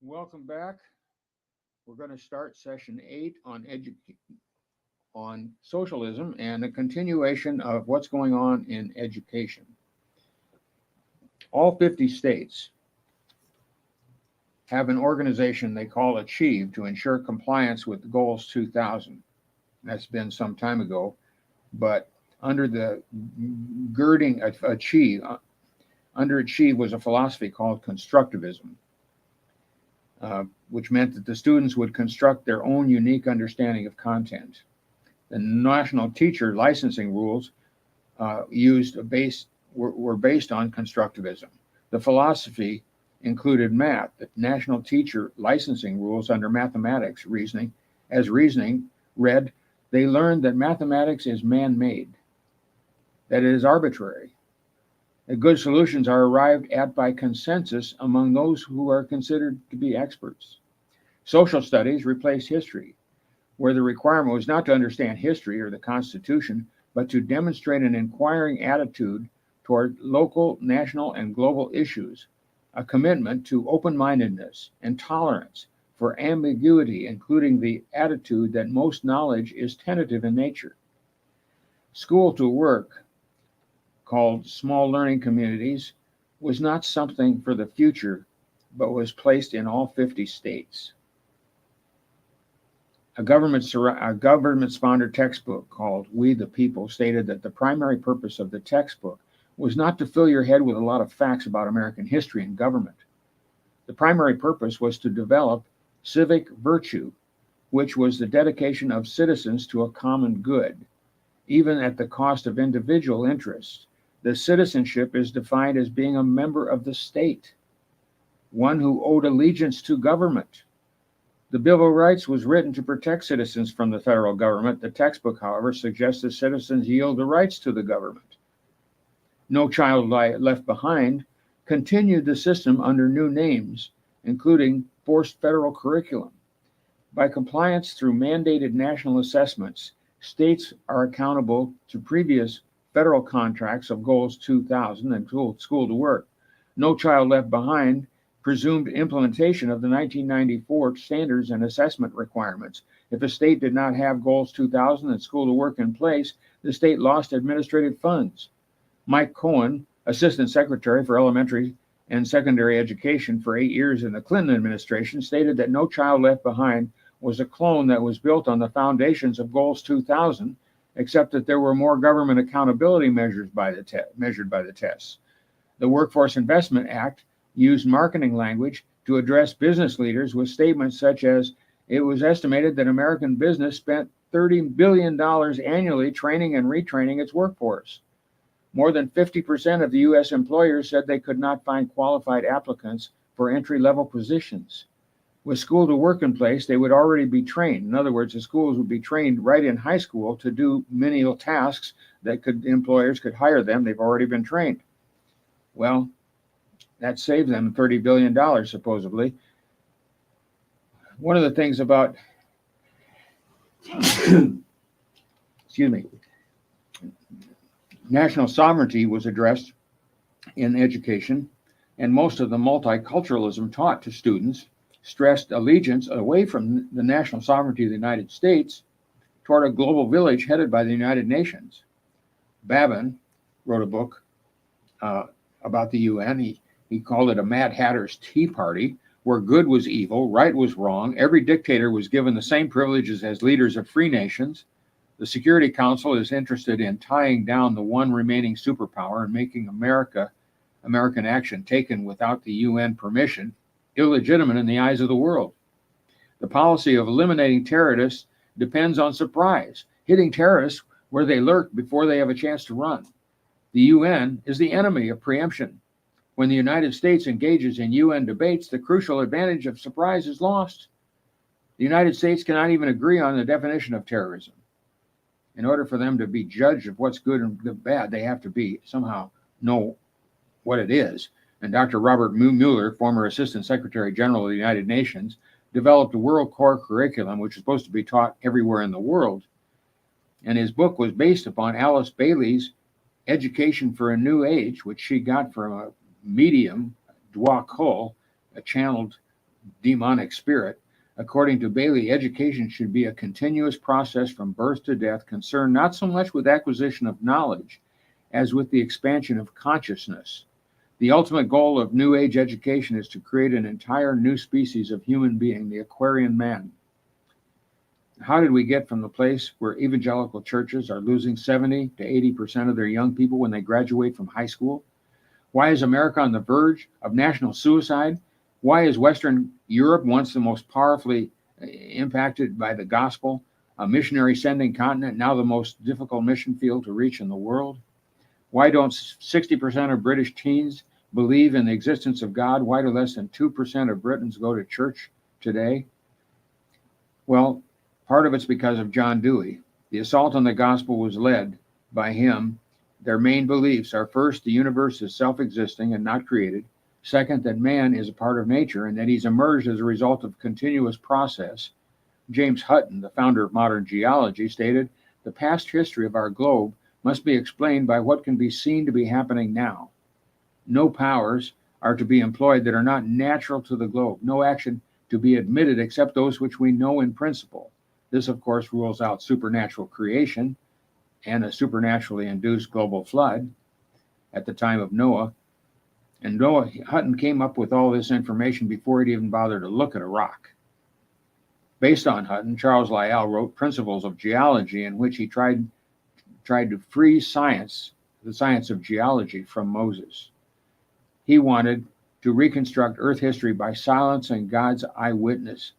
Welcome back. We're going to start session 8 on socialism and a continuation of what's going on in education. All 50 states have an organization they call Achieve to ensure compliance with Goals 2000. That's been some time ago, but under the girding of Achieve, under Achieve was a philosophy called constructivism. Which meant that the students would construct their own unique understanding of content. The national teacher licensing rules were based on constructivism. The philosophy included math. The national teacher licensing rules under mathematics reasoning read, they learned that mathematics is man-made, that it is arbitrary, that good solutions are arrived at by consensus among those who are considered to be experts. Social studies replaced history, where the requirement was not to understand history or the Constitution, but to demonstrate an inquiring attitude toward local, national, and global issues, a commitment to open-mindedness and tolerance for ambiguity, including the attitude that most knowledge is tentative in nature. School to work, called small learning communities, was not something for the future, but was placed in all 50 states. A government-sponsored textbook called We the People stated that the primary purpose of the textbook was not to fill your head with a lot of facts about American history and government. The primary purpose was to develop civic virtue, which was the dedication of citizens to a common good, even at the cost of individual interests. The citizenship is defined as being a member of the state, one who owed allegiance to government. The Bill of Rights was written to protect citizens from the federal government. The textbook, however, suggests that citizens yield the rights to the government. No Child Left Behind continued the system under new names, including forced federal curriculum. By compliance through mandated national assessments, states are accountable to previous federal contracts of Goals 2000 and School to Work. No Child Left Behind presumed implementation of the 1994 standards and assessment requirements. If a state did not have Goals 2000 and School to Work in place, the state lost administrative funds. Mike Cohen, Assistant Secretary for Elementary and Secondary Education for 8 years in the Clinton administration, stated that No Child Left Behind was a clone that was built on the foundations of Goals 2000, except that there were more government accountability measured by the tests. The Workforce Investment Act used marketing language to address business leaders with statements such as, it was estimated that American business spent $30 billion annually training and retraining its workforce. More than 50% of the U.S. employers said they could not find qualified applicants for entry-level positions. With School to Work in place, they would already be trained. In other words, the schools would be trained right in high school to do menial tasks that employers could hire them. They've already been trained. Well, that saved them $30 billion, supposedly. One of the things about, excuse me, national sovereignty was addressed in education, and most of the multiculturalism taught to students stressed allegiance away from the national sovereignty of the United States toward a global village headed by the United Nations. Babin wrote a book about the UN. He called it a Mad Hatter's Tea Party, where good was evil, right was wrong. Every dictator was given the same privileges as leaders of free nations. The Security Council is interested in tying down the one remaining superpower and making American action taken without the UN permission illegitimate in the eyes of the world. The policy of eliminating terrorists depends on surprise, hitting terrorists where they lurk before they have a chance to run. The UN is the enemy of preemption. When the United States engages in UN debates, the crucial advantage of surprise is lost. The United States cannot even agree on the definition of terrorism. In order for them to be judged of what's good and bad, they have to somehow know what it is. And Dr. Robert Mueller, former Assistant Secretary General of the United Nations, developed a World Core curriculum, which is supposed to be taught everywhere in the world. And his book was based upon Alice Bailey's Education for a New Age, which she got from a medium, Dwa Kull, channeled demonic spirit. According to Bailey, education should be a continuous process from birth to death, concerned not so much with acquisition of knowledge as with the expansion of consciousness. The ultimate goal of New Age education is to create an entire new species of human being, the Aquarian man. How did we get from the place where evangelical churches are losing 70 to 80% of their young people when they graduate from high school? Why is America on the verge of national suicide? Why is Western Europe, once the most powerfully impacted by the gospel, a missionary sending continent, now the most difficult mission field to reach in the world? Why don't 60% of British teens believe in the existence of God? Why do less than 2% of Britons go to church today? Well, part of it's because of John Dewey. The assault on the gospel was led by him. Their main beliefs are: first, the universe is self-existing and not created; second, that man is a part of nature and that he's emerged as a result of continuous process. James Hutton, the founder of modern geology, stated, "The past history of our globe must be explained by what can be seen to be happening now. No powers are to be employed that are not natural to the globe, no action to be admitted except those which we know in principle." This, of course, rules out supernatural creation and a supernaturally induced global flood at the time of Noah. And Noah, Hutton came up with all this information before he'd even bothered to look at a rock. Based on Hutton, Charles Lyell wrote Principles of Geology, in which he tried to free science, the science of geology, from Moses. He wanted to reconstruct Earth history by silencing God's eyewitness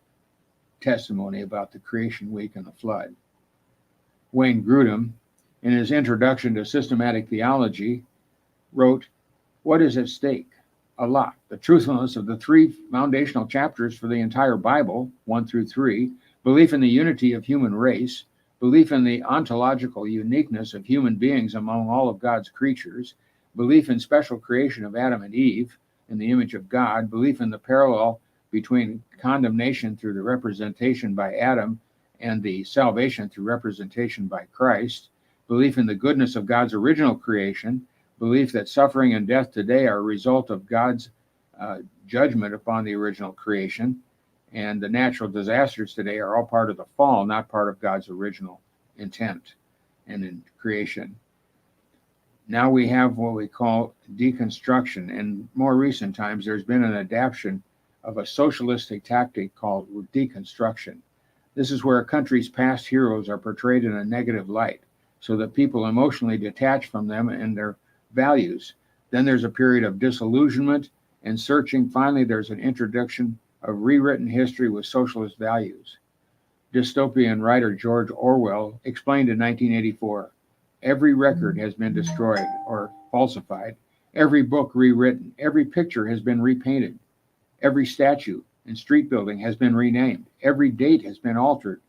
testimony about the creation week and the flood. Wayne Grudem, in his introduction to systematic theology, wrote, "What is at stake? A lot. The truthfulness of the three foundational chapters for the entire Bible, 1 through 3, belief in the unity of human race, belief in the ontological uniqueness of human beings among all of God's creatures, belief in special creation of Adam and Eve in the image of God, belief in the parallel between condemnation through the representation by Adam and the salvation through representation by Christ, belief in the goodness of God's original creation, belief that suffering and death today are a result of God's judgment upon the original creation, and the natural disasters today are all part of the fall, not part of God's original intent and in creation." Now we have what we call deconstruction. In more recent times, there's been an adaptation of a socialistic tactic called deconstruction. This is where a country's past heroes are portrayed in a negative light, so that people emotionally detach from them and their values. Then there's a period of disillusionment and searching. Finally, there's an introduction of rewritten history with socialist values. Dystopian writer George Orwell explained in 1984, "Every record has been destroyed or falsified, every book rewritten, every picture has been repainted, every statue and street building has been renamed, every date has been altered,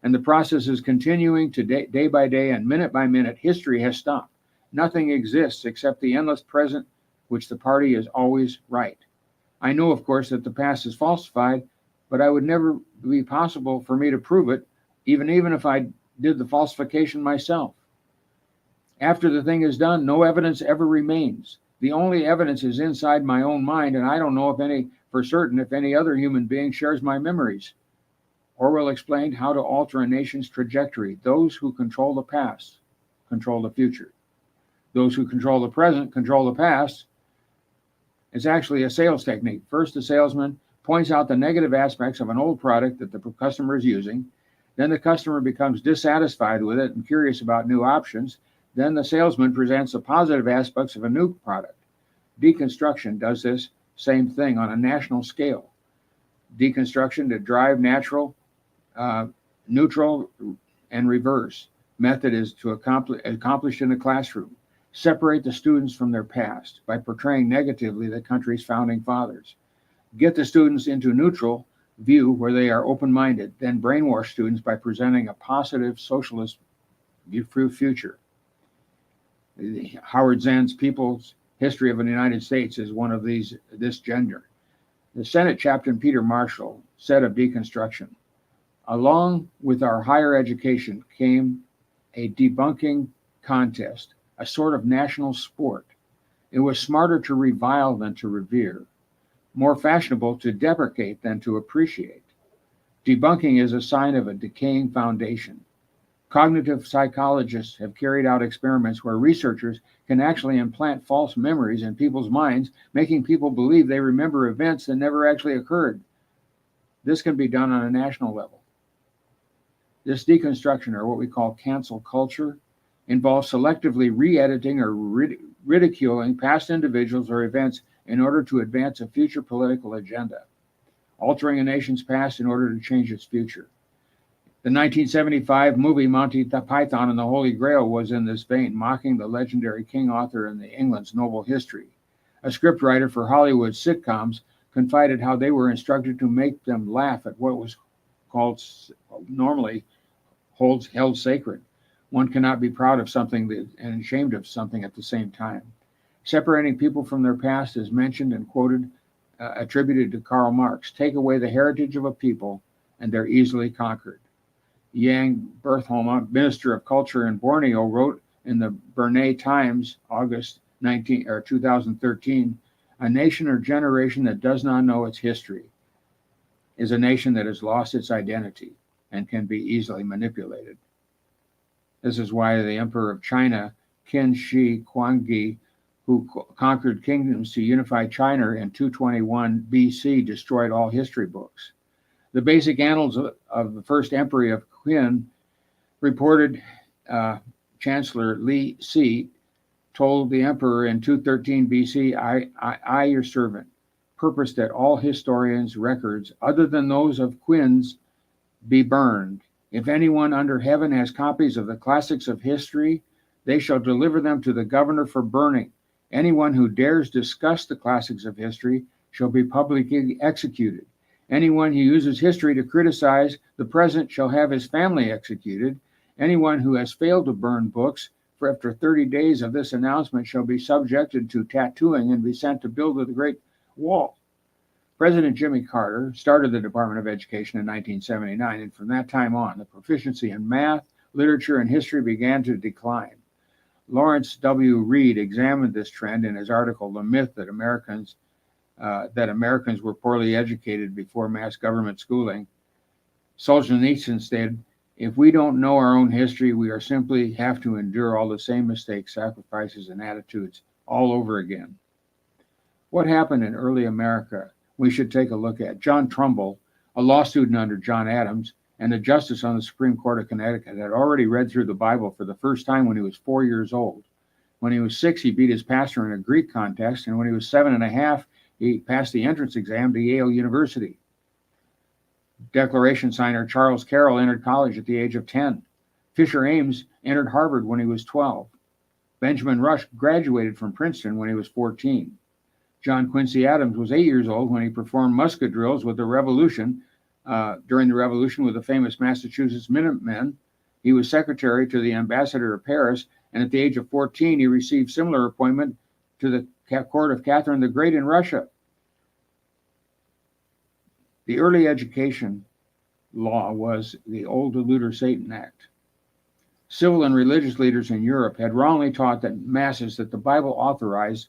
and the process is continuing to day by day and minute by minute. History has stopped. Nothing exists except the endless present, which the party is always right. I know, of course, that the past is falsified, but it would never be possible for me to prove it, even if I did the falsification myself. After the thing is done, no evidence ever remains. The only evidence is inside my own mind, and I don't know for certain if any other human being shares my memories." Orwell explained how to alter a nation's trajectory. Those who control the past control the future. Those who control the present control the past. It's actually a sales technique. First, the salesman points out the negative aspects of an old product that the customer is using. Then the customer becomes dissatisfied with it and curious about new options. Then the salesman presents the positive aspects of a new product. Deconstruction does this same thing on a national scale. Deconstruction to drive natural, neutral, and reverse. Method is to accomplish in the classroom. Separate the students from their past by portraying negatively the country's founding fathers. Get the students into neutral view where they are open-minded. Then brainwash students by presenting a positive socialist future. Howard Zinn's People's History of the United States is one of this gender. The Senate Chaplain Peter Marshall said of deconstruction, "Along with our higher education came a debunking contest, a sort of national sport. It was smarter to revile than to revere. more fashionable to deprecate than to appreciate. Debunking is a sign of a decaying foundation. Cognitive psychologists have carried out experiments where researchers can actually implant false memories in people's minds, making people believe they remember events that never actually occurred. This can be done on a national level. This deconstruction, or what we call cancel culture, involves selectively re-editing or ridiculing past individuals or events in order to advance a future political agenda, altering a nation's past in order to change its future. The 1975 movie Monty Python and the Holy Grail was in this vein, mocking the legendary king author in England's noble history. A scriptwriter for Hollywood sitcoms confided how they were instructed to make them laugh at what was called normally held sacred. One cannot be proud of something and ashamed of something at the same time. Separating people from their past is mentioned and quoted, attributed to Karl Marx. Take away the heritage of a people, and they're easily conquered. Yang Berthoma, Minister of Culture in Borneo, wrote in the Brunei Times, August 2013, a nation or generation that does not know its history is a nation that has lost its identity and can be easily manipulated. This is why the Emperor of China, Qin Shi Huangdi, who conquered kingdoms to unify China in 221 BC, destroyed all history books. The basic annals of the first emperor of Qin reported Chancellor Li Si told the emperor in 213 BC, I, your servant, purpose that all historians' records, other than those of Qin's, be burned. If anyone under heaven has copies of the classics of history, they shall deliver them to the governor for burning. Anyone who dares discuss the classics of history shall be publicly executed. Anyone who uses history to criticize the present shall have his family executed. Anyone who has failed to burn books for after 30 days of this announcement shall be subjected to tattooing and be sent to build the Great Wall. President Jimmy Carter started the Department of Education in 1979, and from that time on, the proficiency in math, literature, and history began to decline. Lawrence W. Reed examined this trend in his article, The Myth that Americans were poorly educated before mass government schooling. Solzhenitsyn stated, if we don't know our own history, we are simply have to endure all the same mistakes, sacrifices, and attitudes all over again. What happened in early America, we should take a look at. John Trumbull, a law student under John Adams and a justice on the Supreme Court of Connecticut, had already read through the Bible for the first time when he was 4 years old. When he was 6, he beat his pastor in a Greek contest, and when he was 7.5, he passed the entrance exam to Yale University. Declaration signer Charles Carroll entered college at the age of 10. Fisher Ames entered Harvard when he was 12. Benjamin Rush graduated from Princeton when he was 14. John Quincy Adams was 8 years old when he performed musket drills with the Revolution, during the Revolution with the famous Massachusetts Minutemen. He was secretary to the ambassador of Paris, and at the age of 14, he received similar appointment to the court of Catherine the Great in Russia. The early education law was the Old Deluder Satan Act. Civil and religious leaders in Europe had wrongly taught the masses that the Bible authorized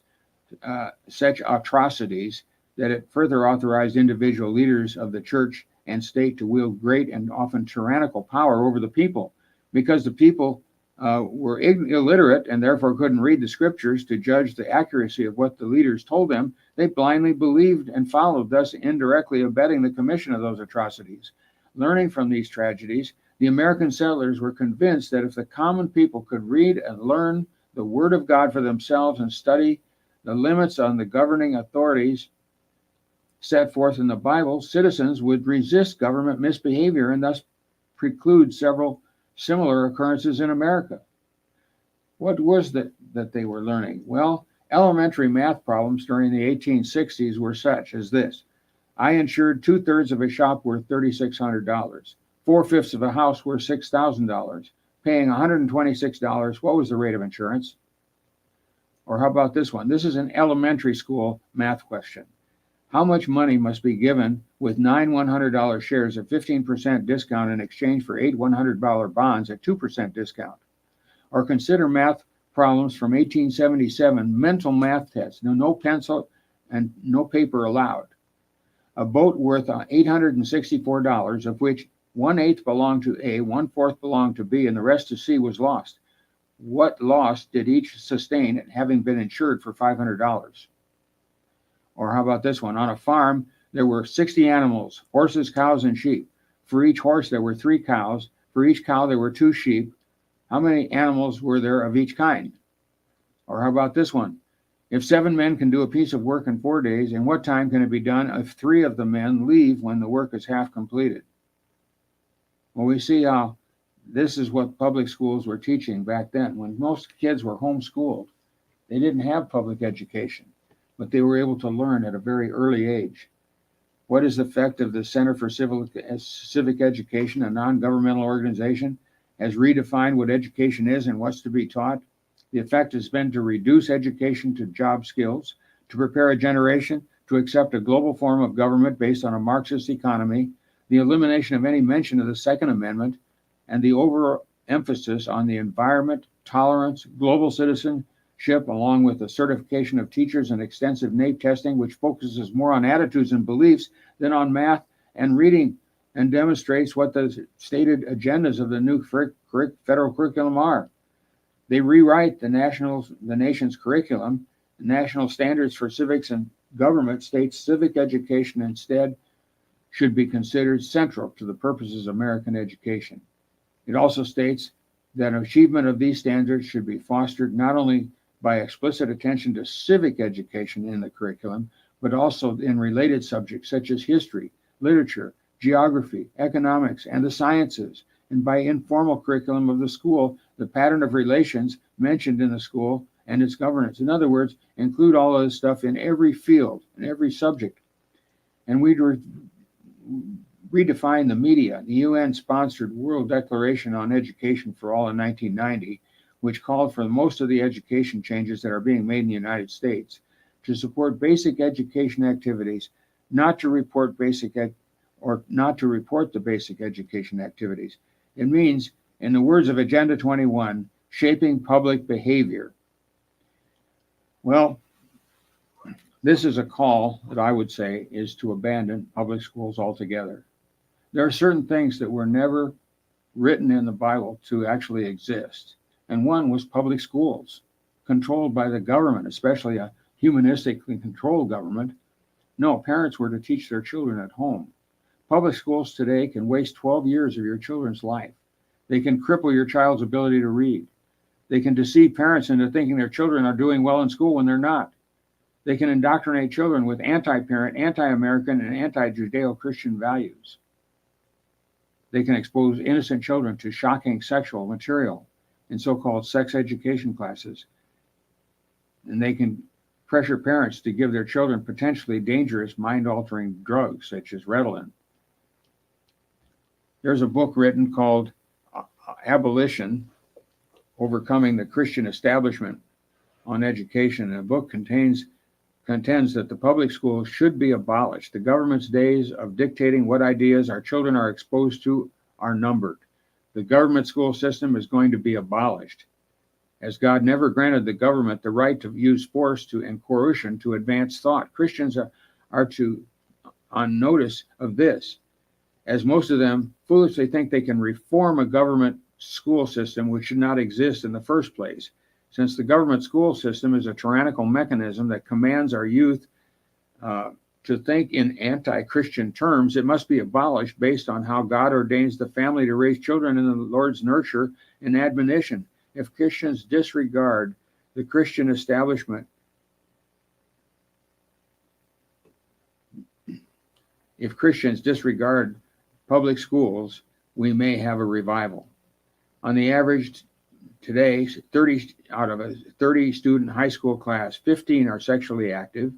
such atrocities, that it further authorized individual leaders of the church and state to wield great and often tyrannical power over the people. Because the people were illiterate and therefore couldn't read the scriptures to judge the accuracy of what the leaders told them, they blindly believed and followed, thus indirectly abetting the commission of those atrocities. Learning from these tragedies, the American settlers were convinced that if the common people could read and learn the Word of God for themselves and study the limits on the governing authorities set forth in the Bible, citizens would resist government misbehavior and thus preclude several similar occurrences in America. What was that they were learning? Well, elementary math problems during the 1860s were such as this. I insured 2/3 of a shop worth $3,600. 4/5 of a house worth $6,000. Paying $126. What was the rate of insurance? Or how about this one? This is an elementary school math question. How much money must be given with 9 $100 shares at 15% discount in exchange for 8 $100 bonds at 2% discount? Or consider math problems from 1877, mental math tests. No pencil and no paper allowed. A boat worth $864, of which 1/8 belonged to A, 1/4 belonged to B, and the rest to C, was lost. What loss did each sustain, having been insured for $500? Or how about this one? On a farm, there were 60 animals, horses, cows, and sheep. For each horse, there were 3 cows. For each cow, there were 2 sheep. How many animals were there of each kind? Or how about this one? If 7 men can do a piece of work in 4 days, in what time can it be done if 3 of the men leave when the work is half completed? Well, we see how this is what public schools were teaching back then. When most kids were homeschooled, they didn't have public education, but they were able to learn at a very early age. What is the effect of the Center for Civic Education, a non-governmental organization, has redefined what education is and what's to be taught? The effect has been to reduce education to job skills, to prepare a generation to accept a global form of government based on a Marxist economy, the elimination of any mention of the Second Amendment, and the overemphasis on the environment, tolerance, global citizenship, along with the certification of teachers and extensive NAEP testing, which focuses more on attitudes and beliefs than on math and reading, and demonstrates what the stated agendas of the new federal curriculum are. They rewrite the nation's curriculum. The national standards for civics and government states civic education instead should be considered central to the purposes of American education. It also states that achievement of these standards should be fostered not only by explicit attention to civic education in the curriculum, but also in related subjects such as history, literature, geography, economics, and the sciences, and by informal curriculum of the school, the pattern of relations mentioned in the school and its governance. In other words, include all of this stuff in every field, in every subject. And we redefine the media. The UN-sponsored World Declaration on Education for All in 1990, which called for most of the education changes that are being made in the United States to support basic education activities, not to report the basic education activities. It means, in the words of Agenda 21, shaping public behavior. Well, this is a call that I would say is to abandon public schools altogether. There are certain things that were never written in the Bible to actually exist. And one was public schools, controlled by the government, especially a humanistically controlled government. No, parents were to teach their children at home. Public schools today can waste 12 years of your children's life. They can cripple your child's ability to read. They can deceive parents into thinking their children are doing well in school when they're not. They can indoctrinate children with anti-parent, anti-American, and anti-Judeo-Christian values. They can expose innocent children to shocking sexual material in so-called sex education classes. And they can pressure parents to give their children potentially dangerous mind-altering drugs such as Ritalin. There's a book written called Abolition, Overcoming the Christian Establishment on Education. And the book contends that the public schools should be abolished. The government's days of dictating what ideas our children are exposed to are numbered. The government school system is going to be abolished, as God never granted the government the right to use force and coercion to advance thought. Christians are on notice of this, as most of them foolishly think they can reform a government school system which should not exist in the first place. Since the government school system is a tyrannical mechanism that commands our youth to think in anti-Christian terms, it must be abolished based on how God ordains the family to raise children in the Lord's nurture and admonition. If Christians disregard the Christian establishment, if Christians disregard public schools, we may have a revival. On the average, today, 30 out of a 30 student high school class, 15 are sexually active.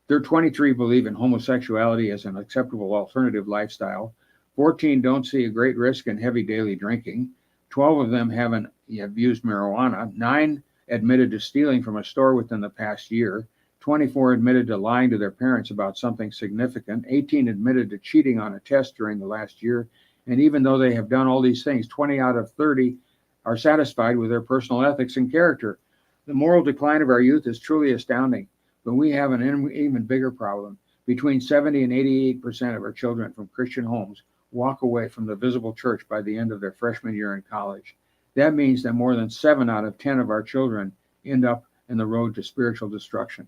23 believe in homosexuality as an acceptable alternative lifestyle. 14 don't see a great risk in heavy daily drinking. 12 of them have used marijuana. 9 admitted to stealing from a store within the past year. 24 admitted to lying to their parents about something significant. 18 admitted to cheating on a test during the last year. And even though they have done all these things, 20 out of 30 are satisfied with their personal ethics and character. The moral decline of our youth is truly astounding, but we have an even bigger problem. Between 70 and 88% of our children from Christian homes walk away from the visible church by the end of their freshman year in college. That means that more than 7 out of 10 of our children end up in the road to spiritual destruction.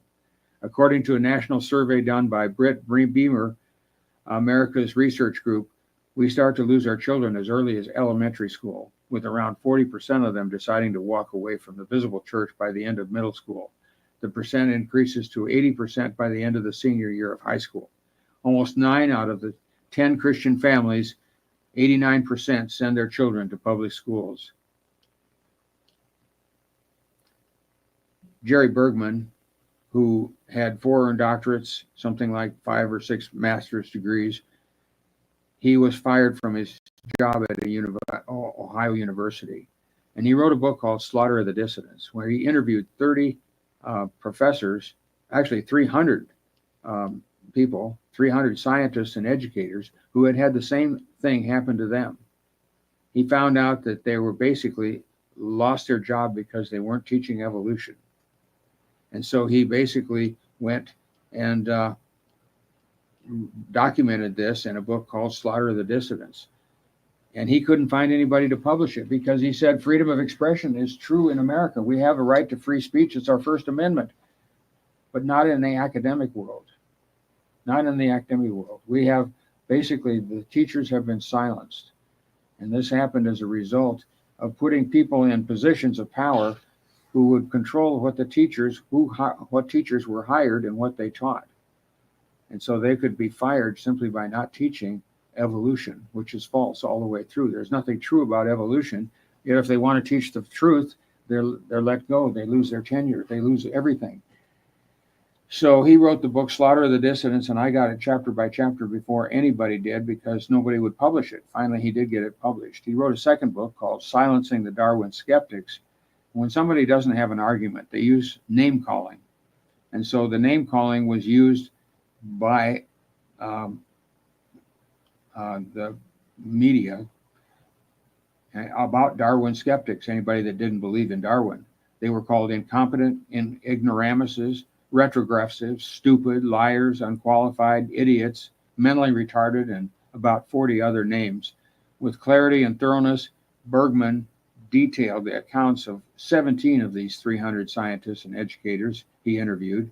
According to a national survey done by Britt Beamer, America's Research Group, we start to lose our children as early as elementary school, with around 40% of them deciding to walk away from the visible church by the end of middle school. The percent increases to 80% by the end of the senior year of high school. Almost 9 out of the 10 Christian families, 89%, send their children to public schools. Jerry Bergman, who had 4 doctorates, something like 5 or 6 master's degrees, he was fired from his job at Ohio University. And he wrote a book called Slaughter of the Dissidents, where he interviewed 30 professors, actually 300 people, 300 scientists and educators who had had the same thing happen to them. He found out that they were basically lost their job because they weren't teaching evolution. And so he basically went and documented this in a book called Slaughter of the Dissidents. And he couldn't find anybody to publish it because he said freedom of expression is true in America. We have a right to free speech. It's our First Amendment, but not in the academic world. Not in the academic world. We have basically, the teachers have been silenced. And this happened as a result of putting people in positions of power who would control what the teachers, what teachers were hired and what they taught. And so they could be fired simply by not teaching evolution, which is false all the way through. There's nothing true about evolution. Yet if they want to teach the truth, they're let go. They lose their tenure. They lose everything. So he wrote the book Slaughter of the Dissidents, and I got it chapter by chapter before anybody did because nobody would publish it. Finally, he did get it published. He wrote a second book called Silencing the Darwin Skeptics. When somebody doesn't have an argument, they use name calling. And so the name calling was used by the media about Darwin skeptics, anybody that didn't believe in Darwin. They were called incompetent, ignoramuses, retrogressives, stupid, liars, unqualified, idiots, mentally retarded, and about 40 other names. With clarity and thoroughness, Bergman detailed the accounts of 17 of these 300 scientists and educators he interviewed,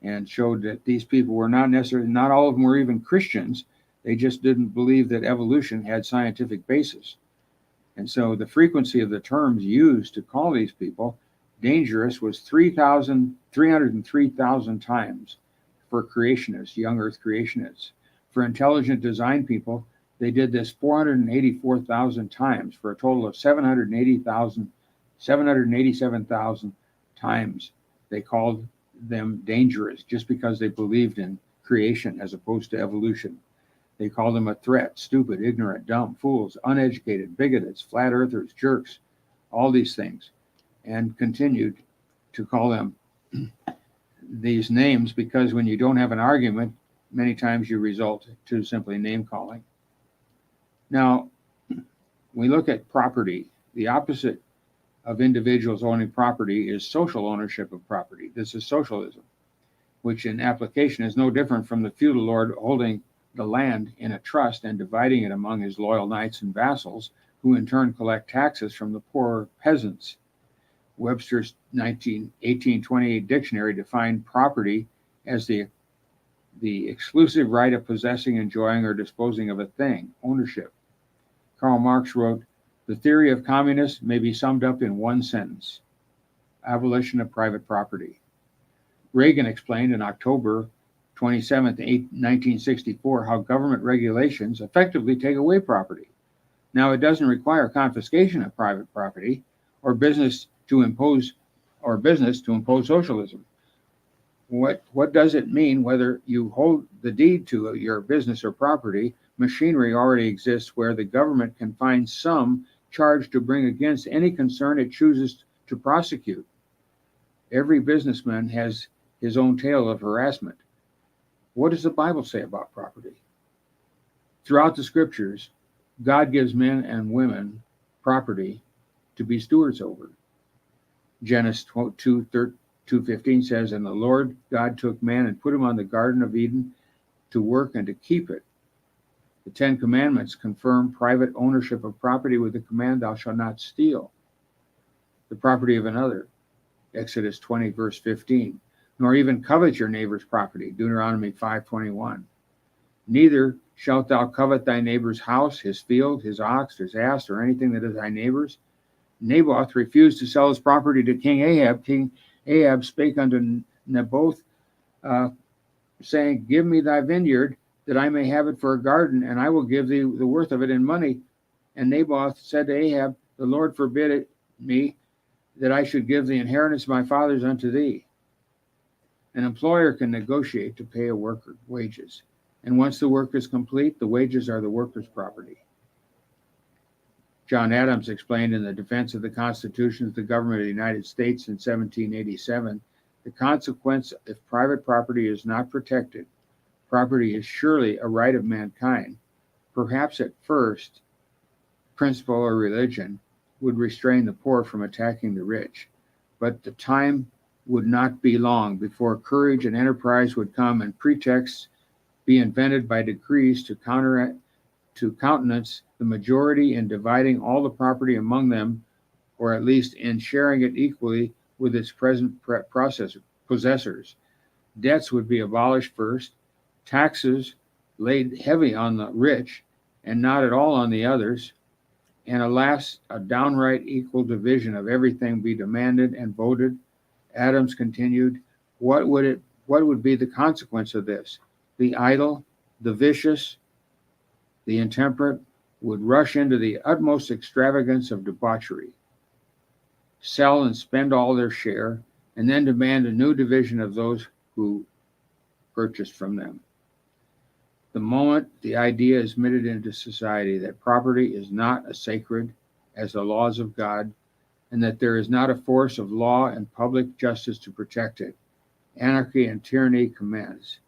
and showed that these people were not necessarily, not all of them were even Christians. They just didn't believe that evolution had scientific basis. And so the frequency of the terms used to call these people dangerous was 303,000 times for creationists, young Earth creationists. For intelligent design people, they did this 484,000 times for a total of 787,000 times. They called them dangerous just because they believed in creation as opposed to evolution. They called them a threat, stupid, ignorant, dumb, fools, uneducated, bigoted, flat earthers, jerks, all these things, and continued to call them these names because when you don't have an argument, many times you result to simply name calling. Now, we look at property. The opposite of individuals owning property is social ownership of property. This is socialism, which in application is no different from the feudal lord holding the land in a trust and dividing it among his loyal knights and vassals, who in turn collect taxes from the poor peasants. Webster's 1828 dictionary defined property as the exclusive right of possessing, enjoying, or disposing of a thing, ownership. Karl Marx wrote, "The theory of communists may be summed up in one sentence: abolition of private property." Reagan explained on October 27, 1964, how government regulations effectively take away property. Now, it doesn't require confiscation of private property or business to impose socialism. What does it mean whether you hold the deed to your business or property? Machinery already exists where the government can find some charge to bring against any concern it chooses to prosecute. Every businessman has his own tale of harassment. What does the Bible say about property? Throughout the scriptures, God gives men and women property to be stewards over. Genesis 2:15 says, "And the Lord God took man and put him on the Garden of Eden to work and to keep it. The Ten Commandments confirm private ownership of property with the command, thou shalt not steal the property of another, Exodus 20, verse 15, nor even covet your neighbor's property, Deuteronomy 5:21. Neither shalt thou covet thy neighbor's house, his field, his ox, his ass, or anything that is thy neighbor's. Naboth refused to sell his property to King Ahab. King Ahab spake unto Naboth, saying, give me thy vineyard, that I may have it for a garden, and I will give thee the worth of it in money. And Naboth said to Ahab, the Lord forbid it me, that I should give the inheritance of my fathers unto thee. An employer can negotiate to pay a worker wages, and once the work is complete, the wages are the worker's property. John Adams explained in the Defense of the Constitution of the Government of the United States in 1787, the consequence if private property is not protected, property is surely a right of mankind. Perhaps at first, principle or religion would restrain the poor from attacking the rich, but the time would not be long before courage and enterprise would come and pretexts be invented by decrees to countenance the majority in dividing all the property among them, or at least in sharing it equally with its present possessors. Debts would be abolished first, taxes laid heavy on the rich and not at all on the others, and alas, a downright equal division of everything be demanded and voted. Adams continued, what would be the consequence of this? The idle, the vicious, the intemperate would rush into the utmost extravagance of debauchery, sell and spend all their share, and then demand a new division of those who purchased from them. The moment the idea is admitted into society that property is not as sacred as the laws of God, and that there is not a force of law and public justice to protect it, anarchy and tyranny commence.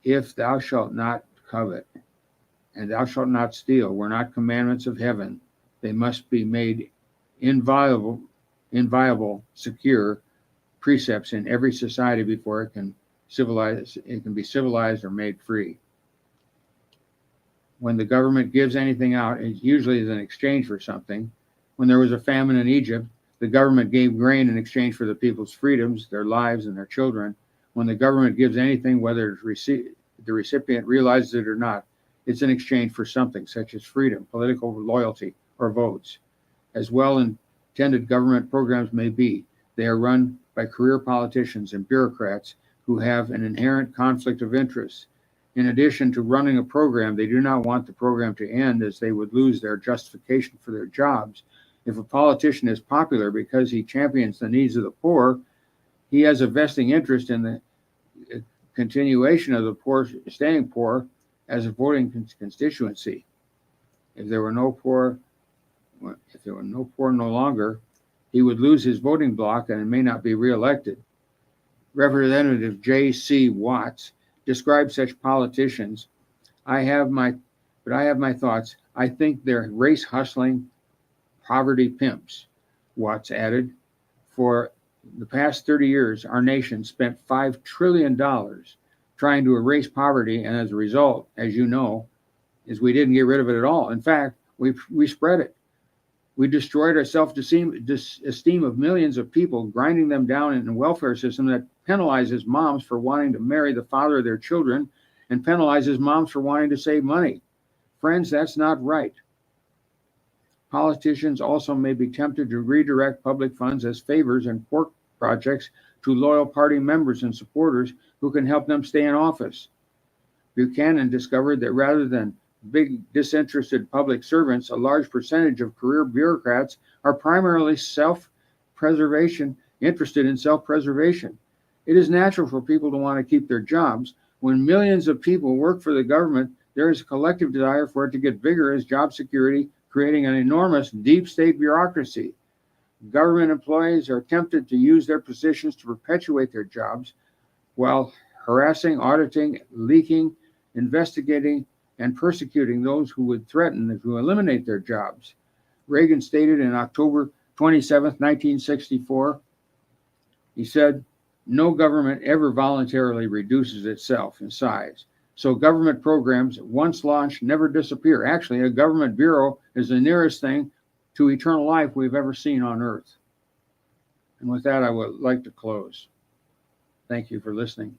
If thou shalt not covet, and thou shalt not steal, were not commandments of heaven, they must be made inviolable, secure precepts in every society before it can be civilized or made free. When the government gives anything out, it usually is in exchange for something. When there was a famine in Egypt, the government gave grain in exchange for the people's freedoms, their lives, and their children. When the government gives anything, whether the recipient realizes it or not, it's in exchange for something, such as freedom, political loyalty, or votes. As well-intended government programs may be, they are run by career politicians and bureaucrats who have an inherent conflict of interest. In addition to running a program, they do not want the program to end, as they would lose their justification for their jobs. If a politician is popular because he champions the needs of the poor, he has a vesting interest in the continuation of the poor staying poor as a voting constituency. If there were no poor no longer, he would lose his voting block and may not be reelected. Representative J.C. Watts describes such politicians. I have my thoughts. I think they're race hustling poverty pimps, Watts added. For the past 30 years, our nation spent $5 trillion trying to erase poverty, and as a result, as you know, is we didn't get rid of it at all. In fact, we spread it. We destroyed our self-esteem of millions of people, grinding them down in a welfare system that penalizes moms for wanting to marry the father of their children and penalizes moms for wanting to save money. Friends, that's not right. Politicians also may be tempted to redirect public funds as favors and pork projects to loyal party members and supporters who can help them stay in office. Buchanan discovered that rather than big disinterested public servants, a large percentage of career bureaucrats are primarily interested in self-preservation. It is natural for people to want to keep their jobs. When millions of people work for the government, there is a collective desire for it to get bigger as job security, creating an enormous deep state bureaucracy. Government employees are tempted to use their positions to perpetuate their jobs while harassing, auditing, leaking, investigating, and persecuting those who would threaten to eliminate their jobs. Reagan stated in October 27, 1964, he said, no government ever voluntarily reduces itself in size. So government programs, once launched, never disappear. Actually, a government bureau is the nearest thing to eternal life we've ever seen on earth. And with that, I would like to close. Thank you for listening.